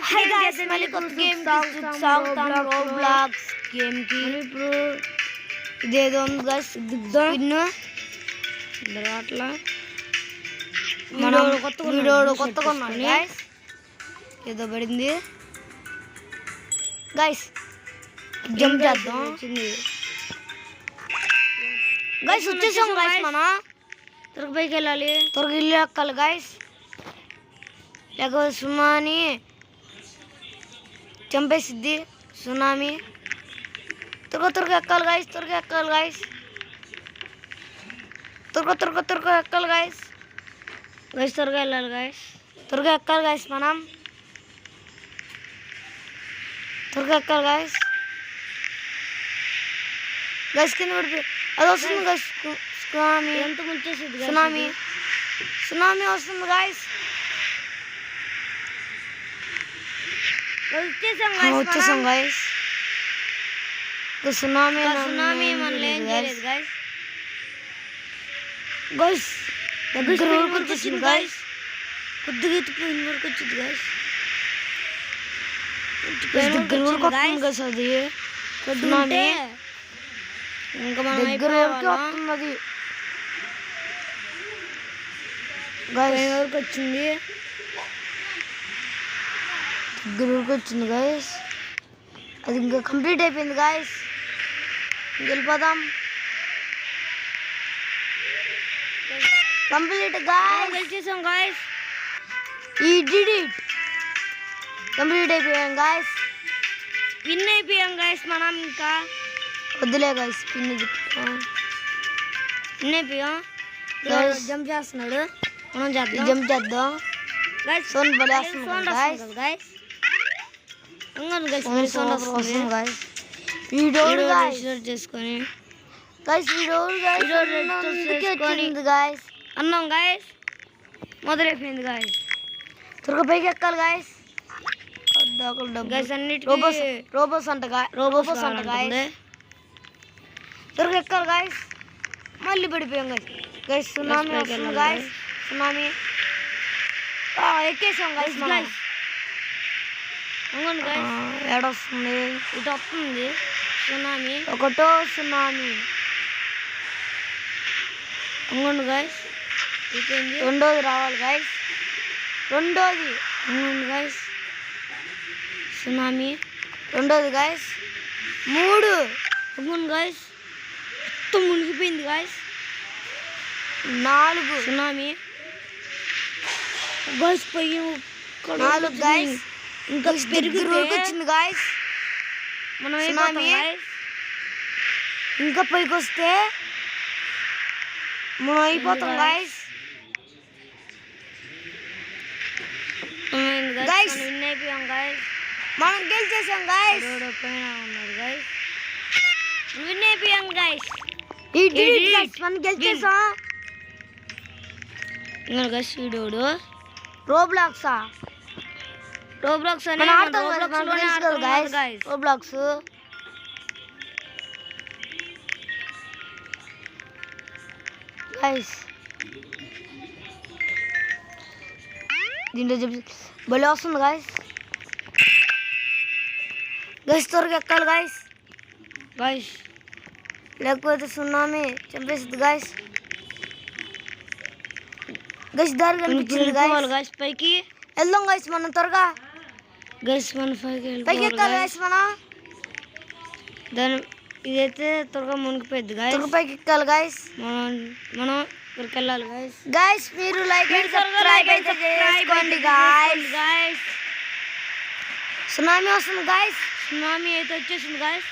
Hi guys మళ్ళీ కొత్త game సాగుతాం Roblox game కి ఇప్పుడు ఇదేదో ఉంది గైస్ స్పిన్ అట్లా వీడియో కొత్తగా ఉన్నాడు గైస్ ఏదో పడింది గైస్ జంప్ చేద్దాం గైస్ వచ్చేసాం గైస్ మనం త్వరగా పైకి వెళ్ళాలి త్వరగా ఇల్లు ఎక్కాలి గైస్ లేకపోతే సునామీ చంపేసిద్ది సునామీ త్వరగా ఎక్కాలి గైస్ త్వరగా ఎక్కాలి గైస్ త్వరగా ఎక్కాలి గైస్ త్వరగా వెళ్ళాలి గైస్ త్వరగా ఎక్కాలి గైస్ మనం త్వరగా ఎక్కాలి గైస్ కింద పడిపోయి అది వస్తుంది గైస్ సునామీ ఎంత ముంచేసింది సునామీ వస్తుంది గైస్ వచ్చేసాం గైస్ సునామీ మనల్ని ఏం చేయలేదు గైస్ దగ్గర వరకు వచ్చేసింది గైస్ కొద్దిగా ఎత్తిపోయిన వరకు వచ్చింది గైస్ దగ్గర వరకు వస్తుంది గైస్ అది సునామీ ఇంకా మనం దగ్గర వరకు వస్తున్నది గైస్ వరకు వచ్చింది దగ్గర వరకు వచ్చింది గైస్ అది ఇంకా కంప్లీట్ అయిపోయింది గైస్ వెళ్ళిపోదాం కంప్లీట్ గైస్ గైస్ ఈ డిడ్ ఇట్ కంప్లీట్ అయిపోయాం గైస్ విన్ అయిపోయాం గైస్ మనం ఇంకా వద్దులే గైస్ విన్ అయిపోయాం జంప్ చేస్తున్నాడు మనం జంప్ చేద్దాం గైస్ సోన్ బలే వస్తుంది గైస్ చేసుకొని అన్నాం గాయస్ మొదలైపోయింది గాయస్ త్వరగా పైకి ఎక్కాలి గాయస్ రోబోస్ అంట గాయస్ త్వరగా ఎక్కాలి గాయస్ మళ్ళీ పడిపోయాం గాయస్ సునామీ వస్తుంది గాయస్ సునామీ ఎక్కేసాం గాయస్ గాయస్ ఏడొస్తుంది ఇటు వస్తుంది సునామీ ఒకటో సునామీ అంగండి గాయస్ అయిపోయింది రెండోది రావాలి గాయస్ రెండోది అంగండి గాయస్ సునామీ రెండోది గాయస్ మూడు అంగండి గాయస్ మొత్తం మునిగిపోయింది గాయస్ నాలుగు సునామీ గాయస్ పై నాలుగు గాయస్ ఇంకా పెరిగి వచ్చింది గాయస్ మనం ఇంకా పైకి వస్తే మనం అయిపోతాం గాయస్ విన్ అయిపోయాం గాయస్ మనం గెలిచేసాం గాయస్ పైన ఉన్నారు గాయస్ విన్ అయిపోయాం గాయస్ మనం గెలిచేసాం ఇంకా గాయస్ వీడియోడు రోబ్లాక్సా రోబ్లాక్స్ అనే రోబ్లాక్స్ గైస్ దీంట్లో చెప్పి భలే వస్తుంది గైస్ త్వరగా ఎక్కాలి గైస్ లేకపోతే సునామీ చంపేస్తుంది గైస్ దారి కనిపించింది గైస్ పైకి వెళ్దాం గైస్ మనం త్వరగా గైస్ మనం పైకి ఎక్కాలి గైస్ మనం దాని ఇదైతే త్వరగా మునిగిపోయింది గైస్ త్వరగా పైకి ఎక్కాలి గైస్ మనం ఇక్కడికి వెళ్ళాలి గైస్ మీరు లైక్ చేసుకోండి గైస్ సునామీ వస్తుంది గైస్ సునామీ అయితే వచ్చేసింది గైస్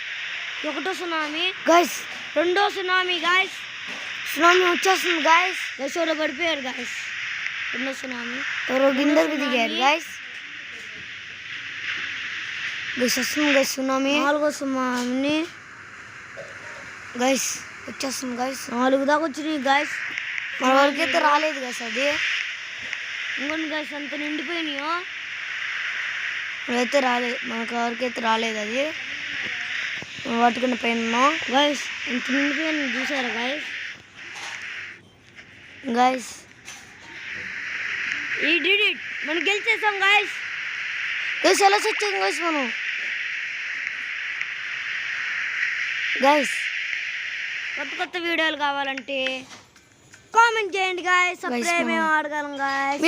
ఒకటో సునామీ గైస్ రెండో సునామీ గైస్ సునామీ వచ్చేస్తుంది గైస్ ఎవరో పడిపోయారు గైస్ రెండో సునామీ ఎవరో గిందరికి దిగారు గైస్ వస్తుంది గైస్ సునామీ నాలుగో సునామీ గైస్ వచ్చేస్తుంది గైస్ నాలుగు దాకా వచ్చినాయి గైస్ మన వరకైతే రాలేదు గైస్ అది ఇంకొన్ని గైస్ అంత నిండిపోయినాయో మనైతే రాలేదు మనకు వరకైతే రాలేదు అది పట్టుకుని పైన గైస్ ఇంత నిండిపోయిన చూసారా గైస్ ఈ డిడ్ ఇట్ మనం గెలిచేసాం గైస్ గైస్ ఎలా వచ్చాం గైస్ మనం గైస్ కొత్త వీడియోలు కావాలంటే కామెంట్ చేయండి గైస్. Subscribe ఆడగలం guys.